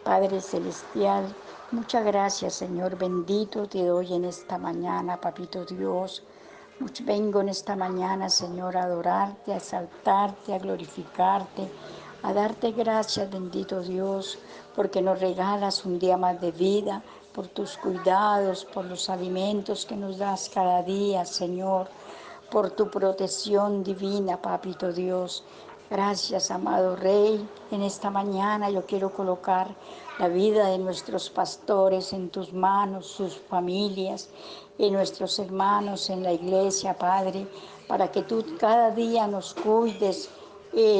Padre Celestial, muchas gracias, Señor bendito, te doy en esta mañana, Papito Dios. Vengo en esta mañana, Señor, a adorarte, a exaltarte, a glorificarte, a darte gracias, bendito Dios, porque nos regalas un día más de vida, por tus cuidados, por los alimentos que nos das cada día, Señor, por tu protección divina, Papito Dios. Gracias, amado Rey. En esta mañana yo quiero colocar la vida de nuestros pastores en tus manos, sus familias y nuestros hermanos en la iglesia, Padre, para que tú cada día nos cuides,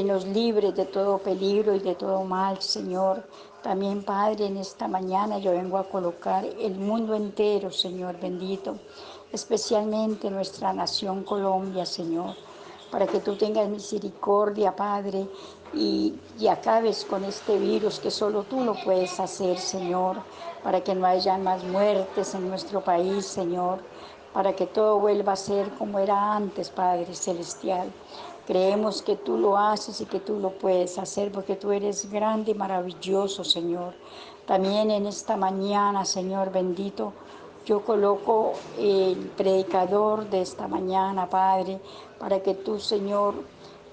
nos libres de todo peligro y de todo mal, Señor. También, Padre, en esta mañana yo vengo a colocar el mundo entero, Señor bendito, especialmente nuestra nación Colombia, Señor, para que tú tengas misericordia, Padre, y acabes con este virus que solo tú lo puedes hacer, Señor, para que no haya más muertes en nuestro país, Señor, para que todo vuelva a ser como era antes, Padre Celestial. Creemos que tú lo haces y que tú lo puedes hacer porque tú eres grande y maravilloso, Señor. También en esta mañana, Señor bendito, yo coloco el predicador de esta mañana, Padre, para que tú, Señor,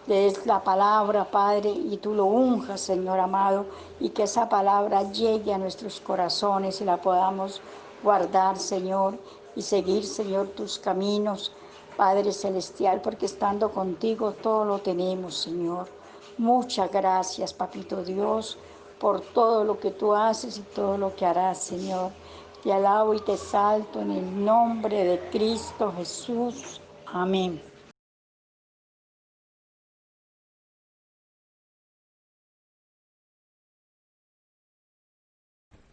le des la palabra, Padre, y tú lo unjas, Señor amado, y que esa palabra llegue a nuestros corazones y la podamos guardar, Señor, y seguir, Señor, tus caminos, Padre Celestial, porque estando contigo todo lo tenemos, Señor. Muchas gracias, Papito Dios, por todo lo que tú haces y todo lo que harás, Señor. Te alabo y te exalto en el nombre de Cristo Jesús. Amén.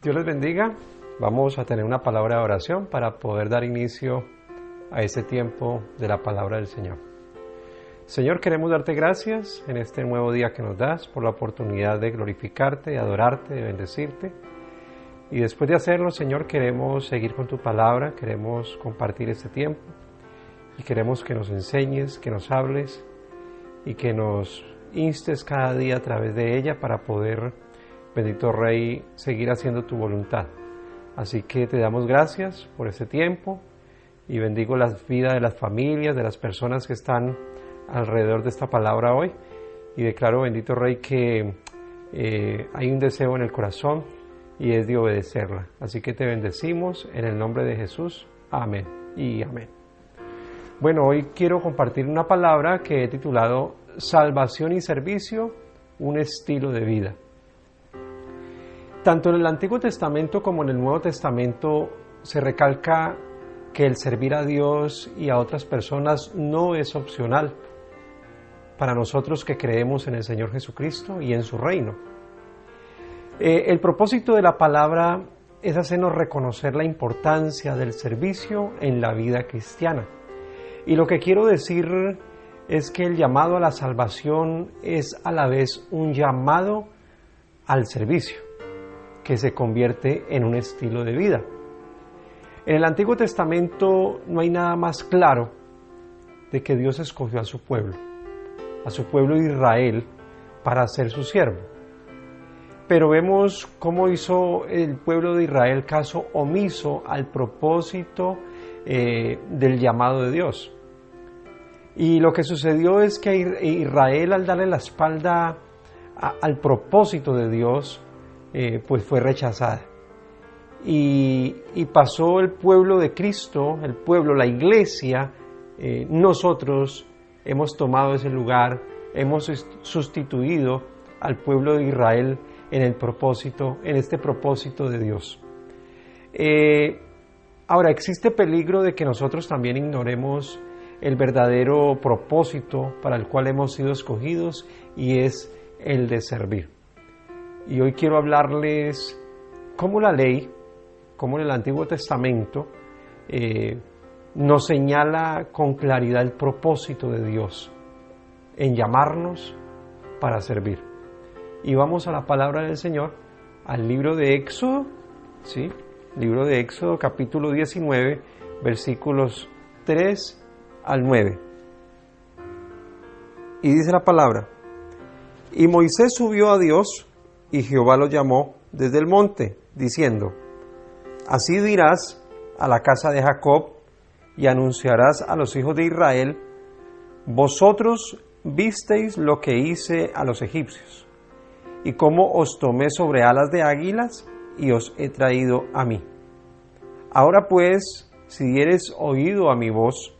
Dios les bendiga. Vamos a tener una palabra de oración para poder dar inicio a este tiempo de la palabra del Señor. Señor, queremos darte gracias en este nuevo día que nos das por la oportunidad de glorificarte, de adorarte, de bendecirte. Y después de hacerlo, Señor, queremos seguir con tu palabra, queremos compartir este tiempo y queremos que nos enseñes, que nos hables y que nos instes cada día a través de ella para poder, bendito Rey, seguir haciendo tu voluntad. Así que te damos gracias por este tiempo y bendigo la vida de las familias, de las personas que están alrededor de esta palabra hoy y declaro, bendito Rey, que hay un deseo en el corazón y es de obedecerla. Así que te bendecimos en el nombre de Jesús. Amén y amén. Bueno, hoy quiero compartir una palabra que he titulado Salvación y Servicio, un estilo de vida. Tanto en el Antiguo Testamento como en el Nuevo Testamento se recalca que el servir a Dios y a otras personas no es opcional para nosotros que creemos en el Señor Jesucristo y en su reino. El propósito de la palabra es hacernos reconocer la importancia del servicio en la vida cristiana. Y lo que quiero decir es que el llamado a la salvación es a la vez un llamado al servicio, que se convierte en un estilo de vida. En el Antiguo Testamento no hay nada más claro de que Dios escogió a su pueblo Israel, para ser su siervo. Pero vemos cómo hizo el pueblo de Israel caso omiso al propósito del llamado de Dios. Y lo que sucedió es que Israel, al darle la espalda al propósito de Dios, pues fue rechazada. Y pasó el pueblo de Cristo, el pueblo, la iglesia, nosotros hemos tomado ese lugar, hemos sustituido al pueblo de Israel en este propósito de Dios. Ahora, existe peligro de que nosotros también ignoremos el verdadero propósito para el cual hemos sido escogidos, y es el de servir. Y hoy quiero hablarles cómo la ley, como en el Antiguo Testamento, nos señala con claridad el propósito de Dios en llamarnos para servir. Y vamos a la palabra del Señor, al libro de Éxodo, ¿sí? Libro de Éxodo, capítulo 19, versículos 3 al 9. Y dice la palabra: Y Moisés subió a Dios, y Jehová lo llamó desde el monte, diciendo: Así dirás a la casa de Jacob y anunciarás a los hijos de Israel: Vosotros visteis lo que hice a los egipcios, y cómo os tomé sobre alas de águilas y os he traído a mí. Ahora pues, si diereis oído a mi voz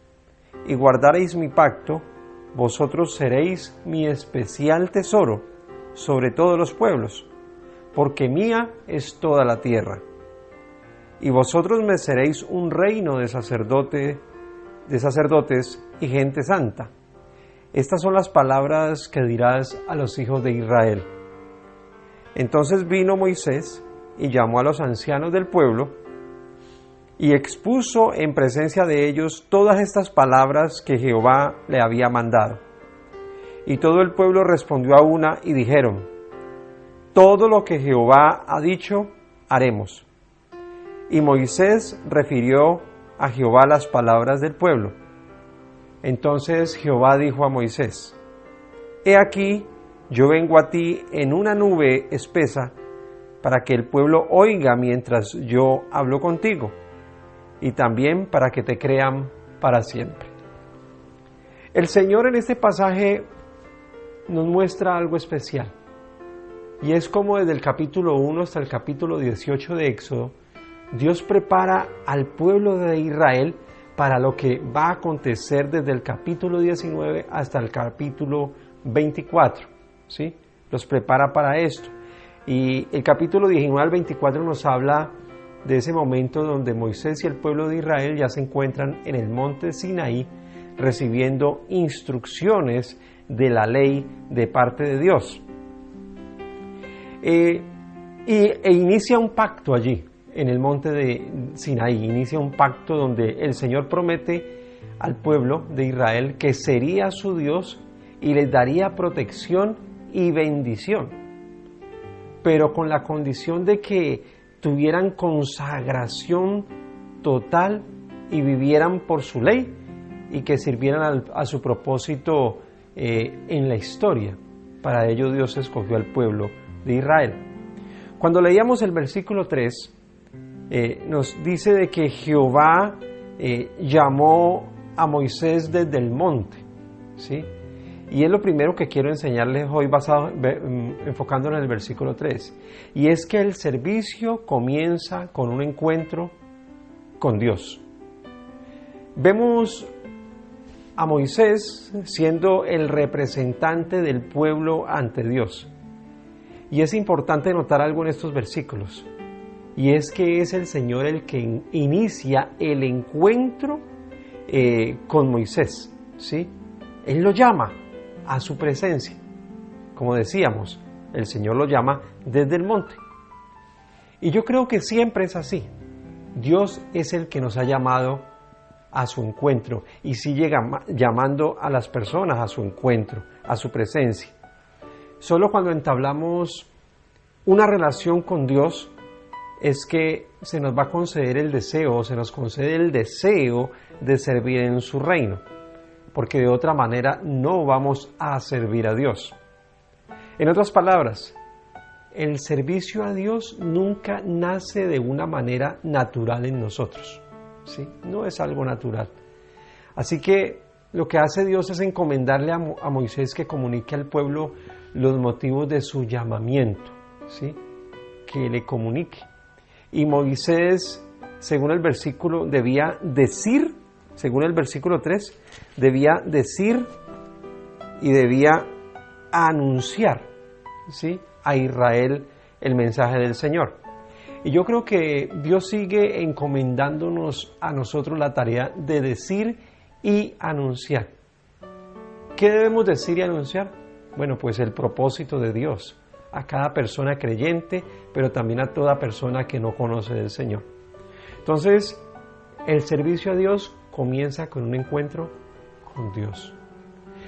y guardareis mi pacto, vosotros seréis mi especial tesoro sobre todos los pueblos, porque mía es toda la tierra. Y vosotros me seréis un reino de sacerdotes y gente santa. Estas son las palabras que dirás a los hijos de Israel. Entonces vino Moisés y llamó a los ancianos del pueblo y expuso en presencia de ellos todas estas palabras que Jehová le había mandado. Y todo el pueblo respondió a una y dijeron: Todo lo que Jehová ha dicho, haremos. Y Moisés refirió a Jehová las palabras del pueblo. Entonces Jehová dijo a Moisés: He aquí, yo vengo a ti en una nube espesa, para que el pueblo oiga mientras yo hablo contigo, y también para que te crean para siempre. El Señor en este pasaje nos muestra algo especial, y es como desde el capítulo 1 hasta el capítulo 18 de Éxodo, Dios prepara al pueblo de Israel para lo que va a acontecer desde el capítulo 19 hasta el capítulo 24, ¿sí? Los prepara para esto. Y el capítulo 19 al 24 nos habla de ese momento donde Moisés y el pueblo de Israel ya se encuentran en el monte Sinaí recibiendo instrucciones de la ley de parte de Dios. E inicia un pacto allí, en el monte de Sinaí, inicia un pacto donde el Señor promete al pueblo de Israel que sería su Dios y les daría protección y bendición, pero con la condición de que tuvieran consagración total y vivieran por su ley y que sirvieran a su propósito en la historia. Para ello Dios escogió al pueblo de Israel. Cuando leíamos el versículo 3, nos dice de que Jehová llamó a Moisés desde el monte, ¿sí? Y es lo primero que quiero enseñarles hoy, enfocándonos en el versículo 3. Y es que el servicio comienza con un encuentro con Dios. Vemos a Moisés siendo el representante del pueblo ante Dios. Y es importante notar algo en estos versículos. Y es que es el Señor el que inicia el encuentro con Moisés, ¿sí? Él lo llama a su presencia. Como decíamos, el Señor lo llama desde el monte. Y yo creo que siempre es así. Dios es el que nos ha llamado a su encuentro y sigue llamando a las personas a su encuentro, a su presencia. Solo cuando entablamos una relación con Dios es que se nos va a conceder el deseo, se nos concede el deseo de servir en su reino, porque de otra manera no vamos a servir a Dios. En otras palabras, el servicio a Dios nunca nace de una manera natural en nosotros, ¿sí? No es algo natural. Así que lo que hace Dios es encomendarle a Moisés que comunique al pueblo los motivos de su llamamiento, ¿sí? Que le comunique. Y Moisés, según el versículo, debía decir, según el versículo 3, debía decir y debía anunciar, ¿sí?, a Israel el mensaje del Señor. Y yo creo que Dios sigue encomendándonos a nosotros la tarea de decir y anunciar. ¿Qué debemos decir y anunciar? Bueno, pues el propósito de Dios a cada persona creyente, pero también a toda persona que no conoce del Señor. Entonces, el servicio a Dios comienza con un encuentro con Dios.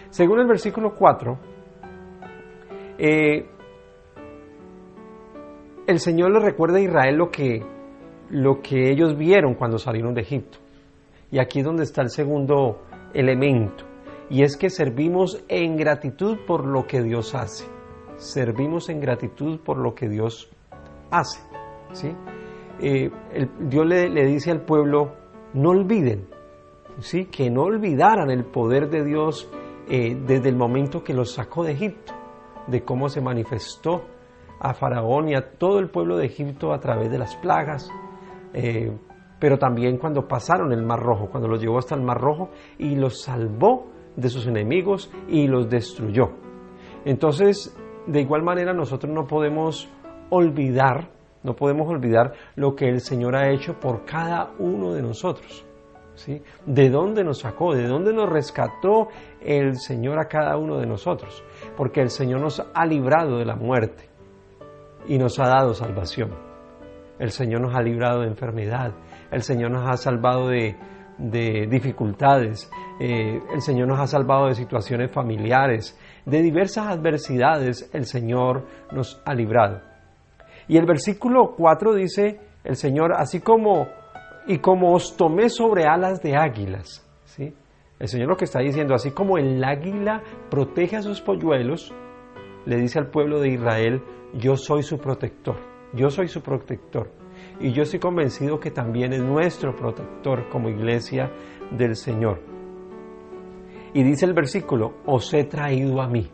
Según el versículo 4, el Señor le recuerda a Israel lo que ellos vieron cuando salieron de Egipto. Y aquí es donde está el segundo elemento, y es que servimos en gratitud por lo que Dios hace. Servimos en gratitud por lo que Dios hace, ¿sí? Dios le dice al pueblo, no olviden, ¿sí? Que no olvidaran el poder de Dios desde el momento que los sacó de Egipto, de cómo se manifestó a Faraón y a todo el pueblo de Egipto a través de las plagas, pero también cuando pasaron el Mar Rojo, cuando los llevó hasta el Mar Rojo y los salvó de sus enemigos y los destruyó. Entonces, de igual manera nosotros no podemos olvidar lo que el Señor ha hecho por cada uno de nosotros, ¿sí? De dónde nos sacó, de dónde nos rescató el Señor a cada uno de nosotros, porque el Señor nos ha librado de la muerte y nos ha dado salvación. El Señor nos ha librado de enfermedad, el Señor nos ha salvado de dificultades, el Señor nos ha salvado de situaciones familiares, de diversas adversidades el Señor nos ha librado. Y el versículo 4 dice el Señor, así como os tomé sobre alas de águilas, ¿sí? El Señor lo que está diciendo, así como el águila protege a sus polluelos, le dice al pueblo de Israel, yo soy su protector, yo soy su protector. Y yo estoy convencido que también es nuestro protector como iglesia del Señor. Y dice el versículo, os he traído a mí,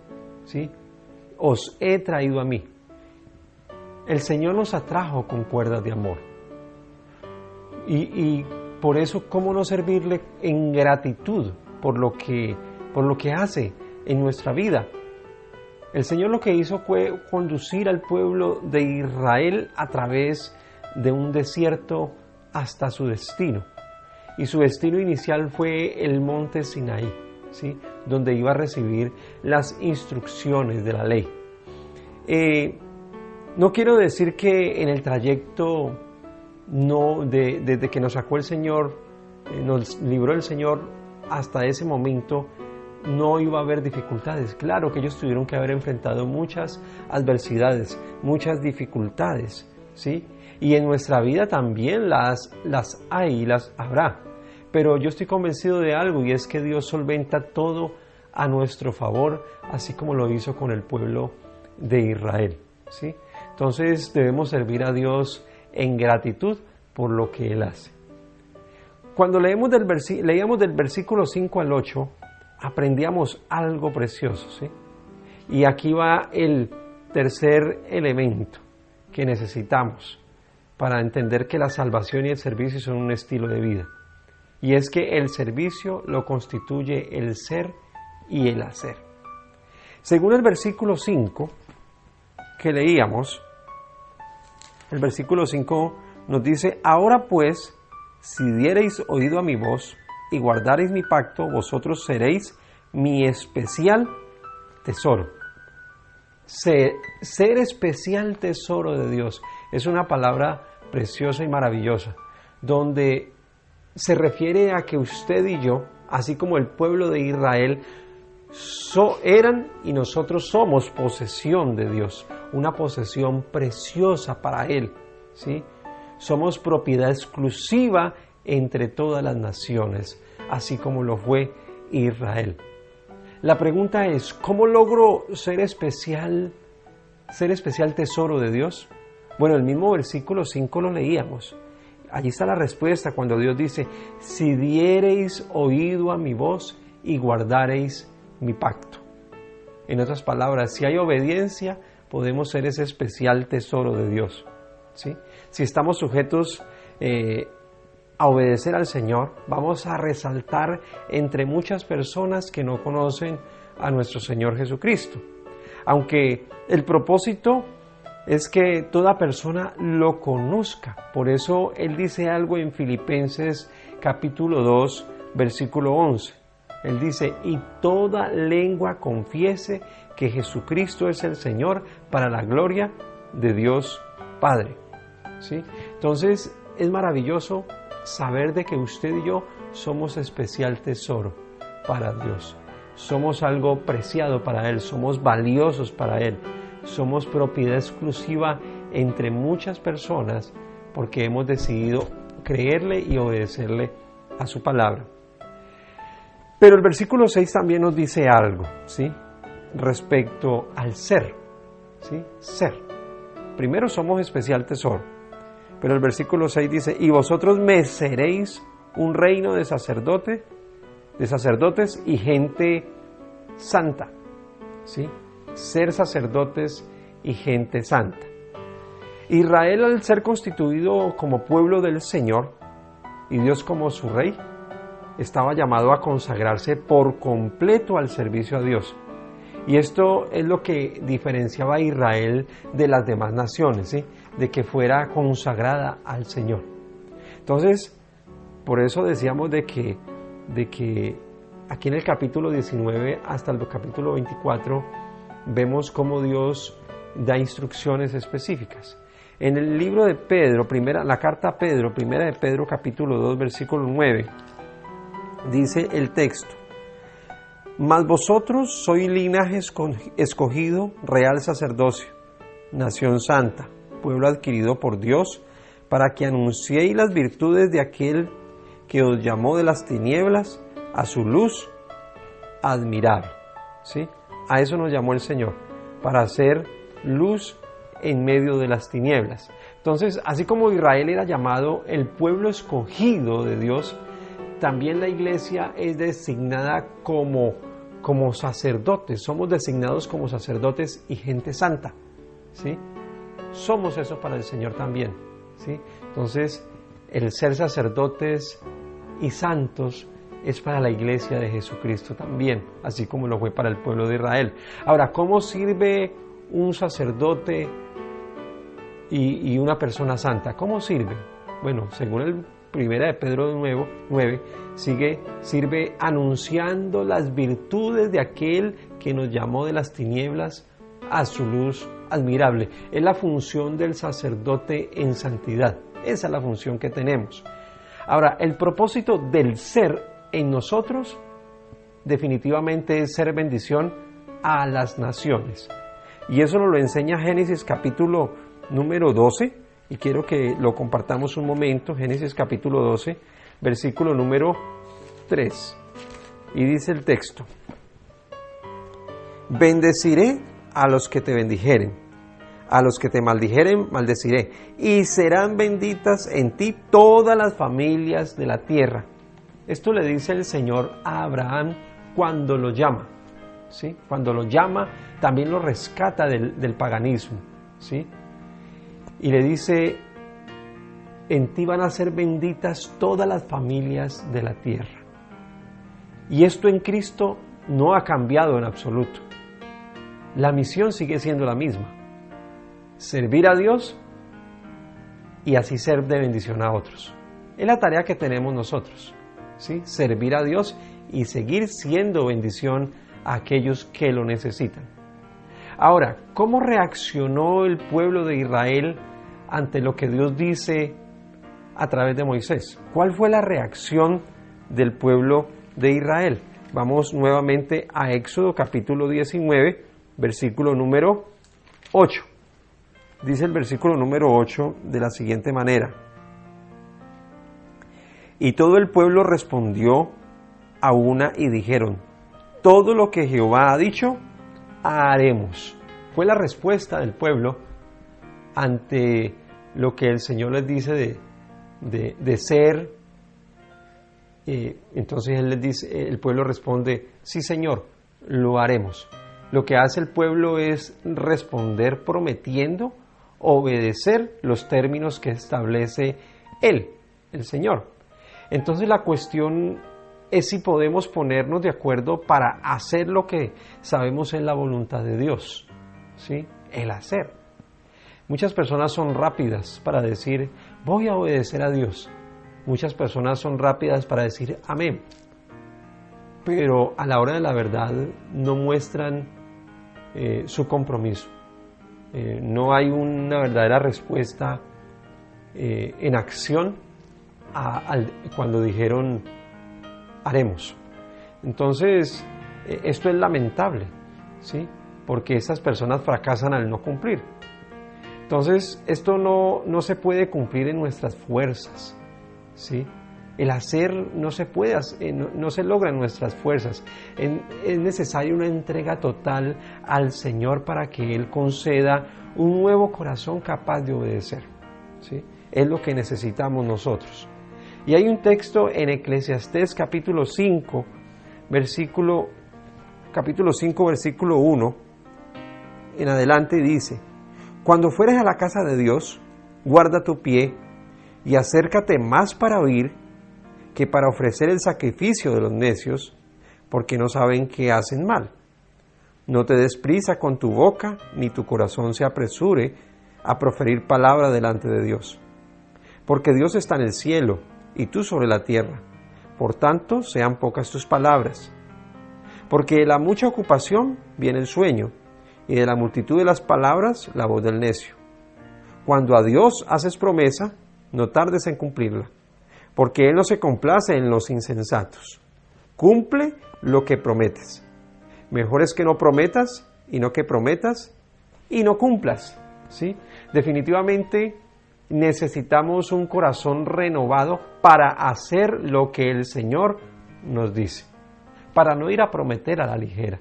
¿sí? Os he traído a mí. El Señor nos atrajo con cuerdas de amor. Y por eso, ¿cómo no servirle en gratitud por lo que hace en nuestra vida? El Señor lo que hizo fue conducir al pueblo de Israel a través de un desierto hasta su destino. Y su destino inicial fue el monte Sinaí, ¿sí? Donde iba a recibir las instrucciones de la ley. No quiero decir que en el trayecto desde que nos sacó el Señor, nos libró el Señor hasta ese momento, no iba a haber dificultades. Claro que ellos tuvieron que haber enfrentado muchas adversidades, muchas dificultades, ¿sí? Y en nuestra vida también las hay y las habrá. Pero yo estoy convencido de algo, y es que Dios solventa todo a nuestro favor, así como lo hizo con el pueblo de Israel, ¿sí? Entonces debemos servir a Dios en gratitud por lo que Él hace. Cuando leíamos del versículo 5 al 8, aprendíamos algo precioso, ¿sí? Y aquí va el tercer elemento que necesitamos para entender que la salvación y el servicio son un estilo de vida. Y es que el servicio lo constituye el ser y el hacer. Según el versículo 5 que leíamos, el versículo 5 nos dice, ahora pues, si diereis oído a mi voz y guardareis mi pacto, vosotros seréis mi especial tesoro. Ser especial tesoro de Dios es una palabra preciosa y maravillosa, donde se refiere a que usted y yo, así como el pueblo de Israel, eran y nosotros somos posesión de Dios, una posesión preciosa para Él, ¿sí? Somos propiedad exclusiva entre todas las naciones, así como lo fue Israel. La pregunta es, ¿cómo logro ser especial tesoro de Dios? Bueno, el mismo versículo 5 lo leíamos. Allí está la respuesta cuando Dios dice, si diereis oído a mi voz y guardareis mi pacto. En otras palabras, si hay obediencia, podemos ser ese especial tesoro de Dios, ¿sí? Si estamos sujetos a obedecer al Señor, vamos a resaltar entre muchas personas que no conocen a nuestro Señor Jesucristo. Aunque el propósito es que toda persona lo conozca. Por eso Él dice algo en Filipenses capítulo 2, versículo 11. Él dice, y toda lengua confiese que Jesucristo es el Señor para la gloria de Dios Padre, ¿sí? Entonces es maravilloso saber de que usted y yo somos especial tesoro para Dios. Somos algo preciado para Él, somos valiosos para Él, somos propiedad exclusiva entre muchas personas porque hemos decidido creerle y obedecerle a su palabra. Pero el versículo 6 también nos dice algo, ¿sí? Respecto al ser, ¿sí? Ser. Primero, somos especial tesoro. Pero el versículo 6 dice, y vosotros me seréis un reino de sacerdotes y gente santa. ¿Sí? Ser sacerdotes y gente santa. Israel, al ser constituido como pueblo del Señor y Dios como su rey, estaba llamado a consagrarse por completo al servicio a Dios. Y esto es lo que diferenciaba a Israel de las demás naciones, ¿sí? De que fuera consagrada al Señor. Entonces, por eso decíamos de que aquí en el capítulo 19 hasta el capítulo 24 vemos cómo Dios da instrucciones específicas. En el libro de Pedro, la carta a Pedro, primera de Pedro capítulo 2, versículo 9, dice el texto, mas vosotros sois linaje escogido, real sacerdocio, nación santa, pueblo adquirido por Dios, para que anunciéis las virtudes de aquel que os llamó de las tinieblas a su luz admirable. ¿Sí? A eso nos llamó el Señor, para hacer luz en medio de las tinieblas. Entonces, así como Israel era llamado el pueblo escogido de Dios, también la iglesia es designada como sacerdotes. Somos designados como sacerdotes y gente santa. ¿Sí? Somos eso para el Señor también. ¿Sí? Entonces, el ser sacerdotes y santos es para la iglesia de Jesucristo también, así como lo fue para el pueblo de Israel. Ahora, ¿cómo sirve un sacerdote y una persona santa? ¿Cómo sirve? Bueno, según el primera de Pedro 9, sirve anunciando las virtudes de aquel que nos llamó de las tinieblas a su luz admirable. Es la función del sacerdote en santidad. Esa es la función que tenemos. Ahora, el propósito del ser en nosotros definitivamente es ser bendición a las naciones. Y eso nos lo enseña Génesis capítulo número 12, y quiero que lo compartamos un momento. Génesis capítulo 12, versículo número 3. Y dice el texto, bendeciré a los que te bendijeren, a los que te maldijeren maldeciré, y serán benditas en ti todas las familias de la tierra. Esto le dice el Señor a Abraham cuando lo llama. ¿Sí? Cuando lo llama, también lo rescata del paganismo. ¿Sí? Y le dice, en ti van a ser benditas todas las familias de la tierra. Y esto en Cristo no ha cambiado en absoluto. La misión sigue siendo la misma. Servir a Dios y así ser de bendición a otros. Es la tarea que tenemos nosotros. ¿Sí? Servir a Dios y seguir siendo bendición a aquellos que lo necesitan. Ahora, ¿cómo reaccionó el pueblo de Israel ante lo que Dios dice a través de Moisés? ¿Cuál fue la reacción del pueblo de Israel? Vamos nuevamente a Éxodo capítulo 19, versículo número 8. Dice el versículo número 8 de la siguiente manera. Y todo el pueblo respondió a una y dijeron, todo lo que Jehová ha dicho, haremos. Fue la respuesta del pueblo ante lo que el Señor les dice de ser. Entonces él les dice, el pueblo responde, sí Señor, lo haremos. Lo que hace el pueblo es responder prometiendo obedecer los términos que establece Él, el Señor. Entonces la cuestión es si podemos ponernos de acuerdo para hacer lo que sabemos es la voluntad de Dios, ¿sí? El hacer. Muchas personas son rápidas para decir, voy a obedecer a Dios. Muchas personas son rápidas para decir, amén. Pero a la hora de la verdad no muestran su compromiso. No hay una verdadera respuesta en acción cuando dijeron haremos. Entonces, esto es lamentable, ¿sí? Porque esas personas fracasan al no cumplir. Entonces, esto no se puede cumplir en nuestras fuerzas, ¿sí? El hacer no se puede, no se logra en nuestras fuerzas. Es necesaria una entrega total al Señor para que Él conceda un nuevo corazón capaz de obedecer, ¿sí? Es lo que necesitamos nosotros. Y hay un texto en Eclesiastés capítulo 5, versículo 1, en adelante dice: cuando fueres a la casa de Dios, guarda tu pie y acércate más para oír que para ofrecer el sacrificio de los necios, porque no saben que hacen mal. No te des prisa con tu boca, ni tu corazón se apresure a proferir palabra delante de Dios. Porque Dios está en el cielo y tú sobre la tierra. Por tanto, sean pocas tus palabras. Porque de la mucha ocupación viene el sueño, y de la multitud de las palabras la voz del necio. Cuando a Dios haces promesa, no tardes en cumplirla, porque Él no se complace en los insensatos. Cumple lo que prometes. Mejor es que no prometas y no que prometas y no cumplas, ¿sí? Definitivamente necesitamos un corazón renovado para hacer lo que el Señor nos dice, para no ir a prometer a la ligera.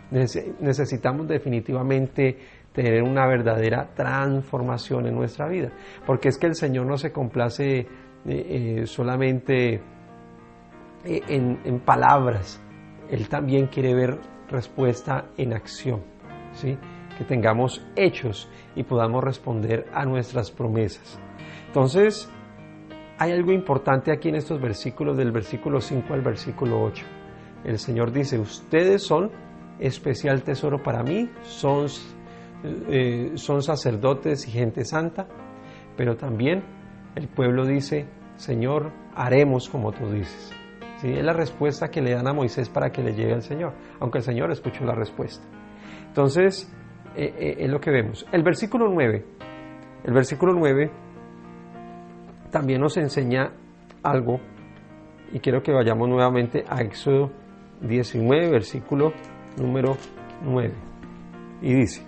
Necesitamos definitivamente tener una verdadera transformación en nuestra vida, porque es que el Señor no se complace solamente en palabras. Él también quiere ver respuesta en acción, ¿sí? Que tengamos hechos y podamos responder a nuestras promesas. Entonces, hay algo importante aquí en estos versículos, del versículo 5 al versículo 8. El Señor dice: ustedes son especial tesoro para mí, son sacerdotes y gente santa, pero también el pueblo dice: Señor, haremos como tú dices. ¿Sí? Es la respuesta que le dan a Moisés para que le llegue al Señor, aunque el Señor escuchó la respuesta. Entonces, es lo que vemos. El versículo 9 también nos enseña algo, y quiero que vayamos nuevamente a Éxodo 19, versículo número 9, y dice: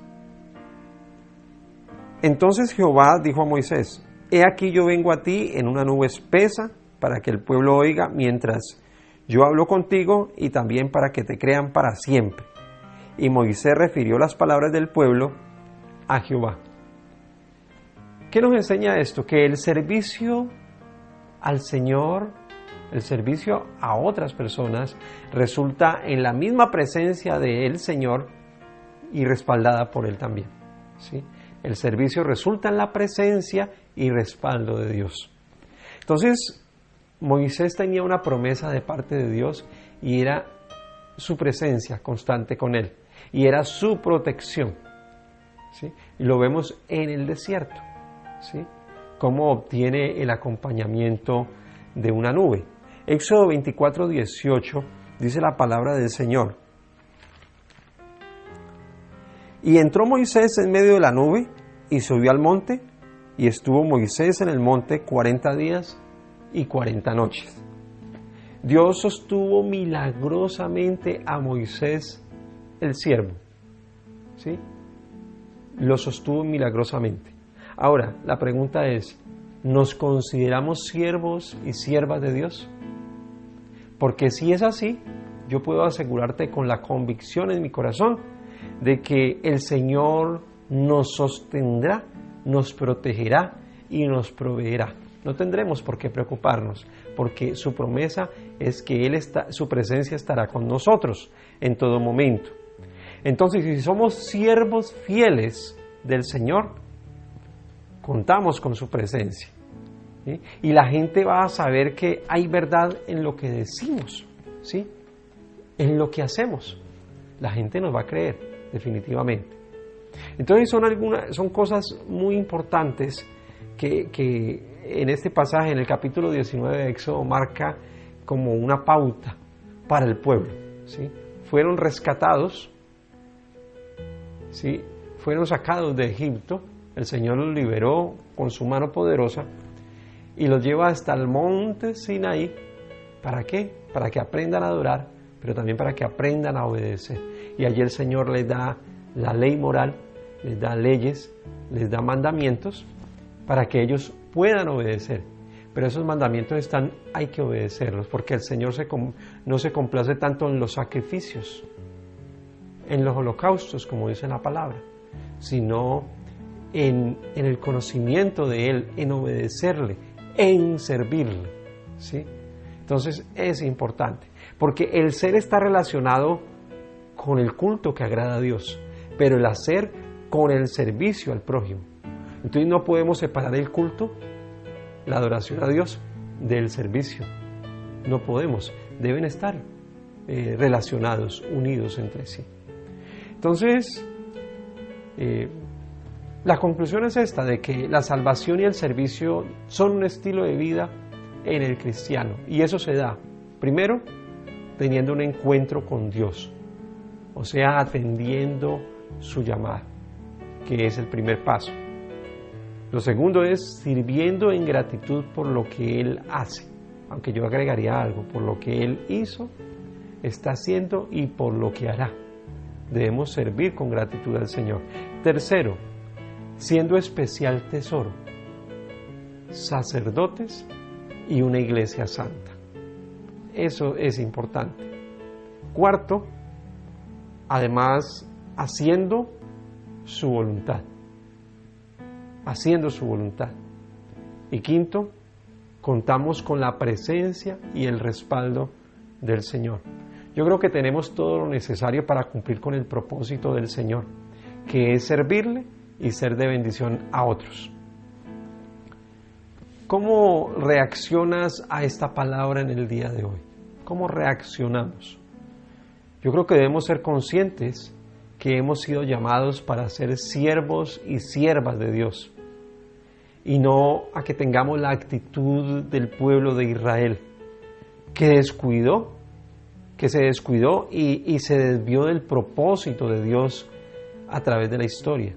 entonces Jehová dijo a Moisés: he aquí yo vengo a ti en una nube espesa, para que el pueblo oiga mientras yo hablo contigo, y también para que te crean para siempre. Y Moisés refirió las palabras del pueblo a Jehová. ¿Qué nos enseña esto? Que el servicio al Señor, el servicio a otras personas, resulta en la misma presencia del Señor y respaldada por Él también, ¿sí? El servicio resulta en la presencia y respaldo de Dios. Entonces, Moisés tenía una promesa de parte de Dios, y era su presencia constante con él, y era su protección, ¿sí? Y lo vemos en el desierto, ¿sí? Cómo obtiene el acompañamiento de una nube. Éxodo 24, 18 dice la palabra del Señor: y entró Moisés en medio de la nube y subió al monte, y estuvo Moisés en el monte 40 días y 40 noches. Dios sostuvo milagrosamente a Moisés, el siervo, ¿sí? Lo sostuvo milagrosamente. Ahora, la pregunta es: ¿nos consideramos siervos y siervas de Dios? Porque si es así, yo puedo asegurarte con la convicción en mi corazón de que el Señor nos sostendrá, nos protegerá y nos proveerá. No tendremos por qué preocuparnos, porque su promesa es que su presencia estará con nosotros en todo momento. Entonces, si somos siervos fieles del Señor, contamos con su presencia, ¿sí? Y la gente va a saber que hay verdad en lo que decimos, ¿sí? En lo que hacemos. La gente nos va a creer, definitivamente. Entonces, son cosas muy importantes que en este pasaje, en el capítulo 19 de Éxodo, marca como una pauta para el pueblo, ¿sí? Fueron rescatados, ¿sí? Fueron sacados de Egipto. El Señor los liberó con su mano poderosa y los lleva hasta el monte Sinaí. ¿Para qué? Para que aprendan a adorar, pero también para que aprendan a obedecer. Y allí el Señor les da la ley moral, les da leyes, les da mandamientos para que ellos puedan obedecer, pero esos mandamientos hay que obedecerlos, porque el Señor no se complace tanto en los sacrificios, en los holocaustos, como dice la palabra, sino en el conocimiento de Él, en obedecerle, en servirle, ¿sí? Entonces es importante, porque el ser está relacionado con el culto que agrada a Dios, pero el hacer con el servicio al prójimo. Entonces no podemos separar el culto, la adoración a Dios, del servicio. No podemos, deben estar relacionados, unidos entre sí. Entonces, la conclusión es esta, de que la salvación y el servicio son un estilo de vida en el cristiano, y eso se da, primero, teniendo un encuentro con Dios, o sea, atendiendo su llamada, que es el primer paso. Lo segundo es sirviendo en gratitud por lo que Él hace, aunque yo agregaría algo, por lo que Él hizo, está haciendo y por lo que hará. Debemos servir con gratitud al Señor. Tercero, siendo especial tesoro, sacerdotes y una iglesia santa. Eso es importante. Cuarto, además, haciendo su voluntad. Haciendo su voluntad. Y quinto, contamos con la presencia y el respaldo del Señor. Yo creo que tenemos todo lo necesario para cumplir con el propósito del Señor, que es servirle y ser de bendición a otros. ¿Cómo reaccionas a esta palabra en el día de hoy? ¿Cómo reaccionamos? Yo creo que debemos ser conscientes que hemos sido llamados para ser siervos y siervas de Dios, y no a que tengamos la actitud del pueblo de Israel, que se descuidó y se desvió del propósito de Dios a través de la historia.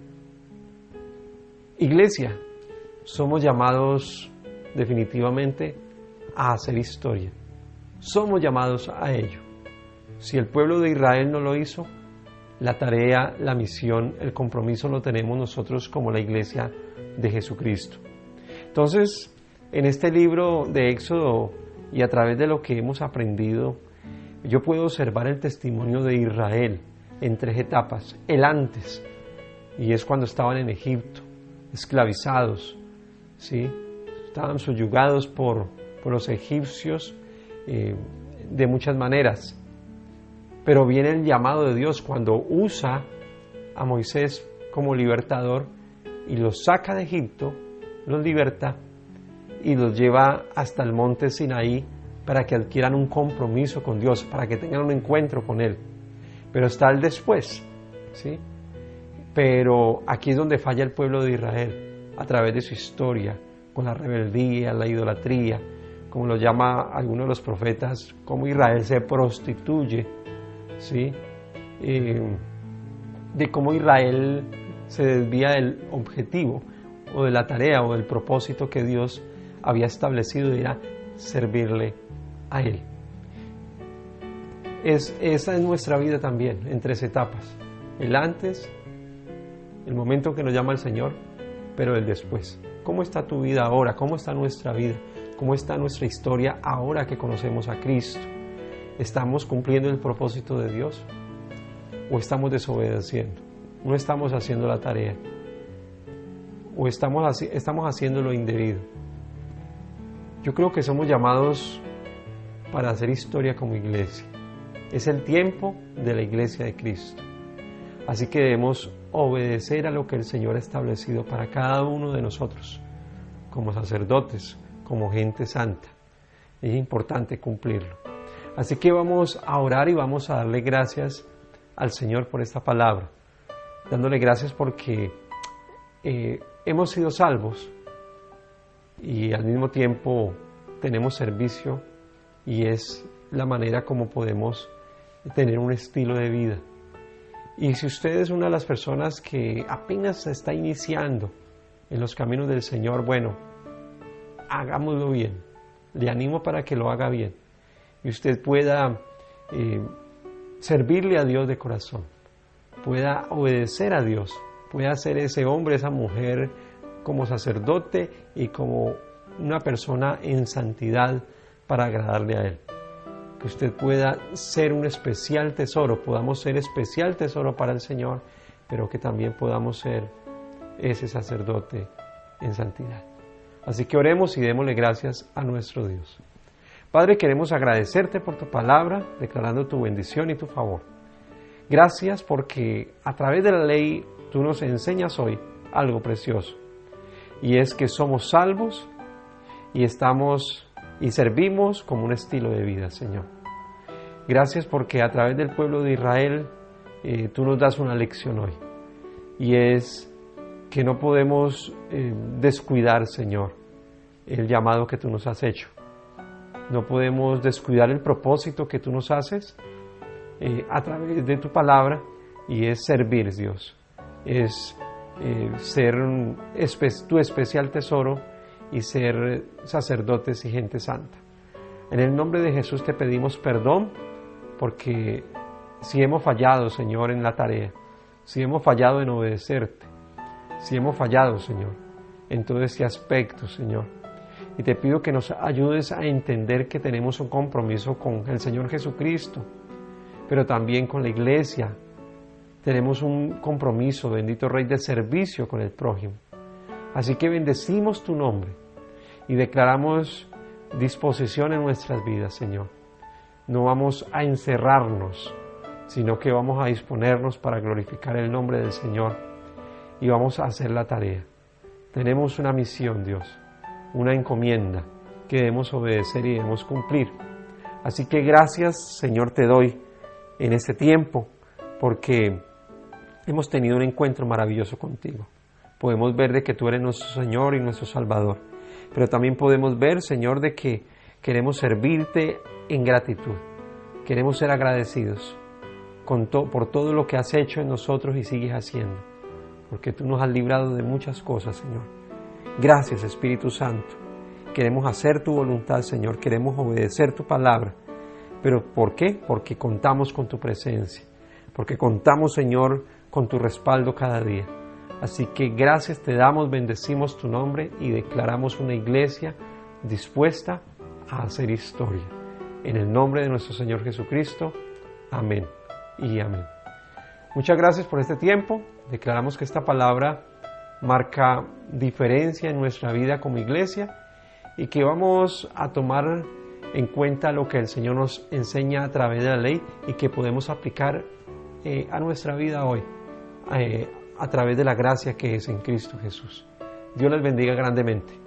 Iglesia, somos llamados definitivamente a hacer historia. Somos llamados a ello. Si el pueblo de Israel no lo hizo, la tarea, la misión, el compromiso lo tenemos nosotros como la Iglesia de Jesucristo. Entonces, en este libro de Éxodo y a través de lo que hemos aprendido, yo puedo observar el testimonio de Israel en 3 etapas. El antes, y es cuando estaban en Egipto, esclavizados, ¿sí? Estaban subyugados por los egipcios de muchas maneras. Pero viene el llamado de Dios cuando usa a Moisés como libertador y los saca de Egipto, los liberta y los lleva hasta el monte Sinaí para que adquieran un compromiso con Dios, para que tengan un encuentro con Él. Pero está el después, ¿sí? Pero aquí es donde falla el pueblo de Israel, a través de su historia, con la rebeldía, la idolatría, como lo llama algunos de los profetas, cómo Israel se prostituye, ¿sí? De cómo Israel se desvía del objetivo o de la tarea o del propósito que Dios había establecido, era servirle a Él. Esa es nuestra vida también, en 3 etapas: el antes, el momento que nos llama el Señor, pero el después. ¿Cómo está tu vida ahora? ¿Cómo está nuestra vida? ¿Cómo está nuestra historia ahora que conocemos a Cristo? ¿Estamos cumpliendo el propósito de Dios? ¿O estamos desobedeciendo? ¿No estamos haciendo la tarea? ¿O estamos haciendo lo indebido? Yo creo que somos llamados para hacer historia como iglesia. Es el tiempo de la iglesia de Cristo. Así que debemos obedecer a lo que el Señor ha establecido para cada uno de nosotros, como sacerdotes, como gente santa. Es importante cumplirlo. Así que vamos a orar y vamos a darle gracias al Señor por esta palabra, dándole gracias porque hemos sido salvos y al mismo tiempo tenemos servicio, y es la manera como podemos tener un estilo de vida. Y si usted es una de las personas que apenas se está iniciando en los caminos del Señor, bueno, hagámoslo bien. Le animo para que lo haga bien y usted pueda servirle a Dios de corazón, pueda obedecer a Dios, pueda ser ese hombre, esa mujer como sacerdote y como una persona en santidad para agradarle a Él. Que usted pueda ser un especial tesoro, podamos ser especial tesoro para el Señor, pero que también podamos ser ese sacerdote en santidad. Así que oremos y démosle gracias a nuestro Dios. Padre, queremos agradecerte por tu palabra, declarando tu bendición y tu favor. Gracias porque a través de la ley tú nos enseñas hoy algo precioso, y es que somos salvos y servimos como un estilo de vida, Señor. Gracias porque a través del pueblo de Israel tú nos das una lección hoy, y es que no podemos descuidar, Señor, el llamado que tú nos has hecho. No podemos descuidar el propósito que tú nos haces a través de tu palabra, y es servir, Dios. Es ser tu especial tesoro y ser sacerdotes y gente santa. En el nombre de Jesús te pedimos perdón, porque si hemos fallado, Señor, en la tarea, si hemos fallado en obedecerte, si hemos fallado, Señor, en todo este aspecto, Señor. Y te pido que nos ayudes a entender que tenemos un compromiso con el Señor Jesucristo, pero también con la iglesia. Tenemos un compromiso, bendito Rey, de servicio con el prójimo. Así que bendecimos tu nombre y declaramos disposición en nuestras vidas, Señor. No vamos a encerrarnos, sino que vamos a disponernos para glorificar el nombre del Señor y vamos a hacer la tarea. Tenemos una misión, Dios, una encomienda que debemos obedecer y debemos cumplir. Así que gracias, Señor, te doy en este tiempo, porque hemos tenido un encuentro maravilloso contigo. Podemos ver de que tú eres nuestro Señor y nuestro Salvador, pero también podemos ver, Señor, de que queremos servirte en gratitud. Queremos ser agradecidos por todo lo que has hecho en nosotros y sigues haciendo, porque tú nos has librado de muchas cosas, Señor. Gracias, Espíritu Santo. Queremos hacer tu voluntad, Señor. Queremos obedecer tu palabra. ¿Pero por qué? Porque contamos con tu presencia. Porque contamos, Señor, con tu respaldo cada día. Así que gracias te damos, bendecimos tu nombre y declaramos una iglesia dispuesta a hacer historia. En el nombre de nuestro Señor Jesucristo. Amén y amén. Muchas gracias por este tiempo. Declaramos que esta palabra marca diferencia en nuestra vida como iglesia y que vamos a tomar en cuenta lo que el Señor nos enseña a través de la ley y que podemos aplicar a nuestra vida hoy a través de la gracia que es en Cristo Jesús. Dios les bendiga grandemente.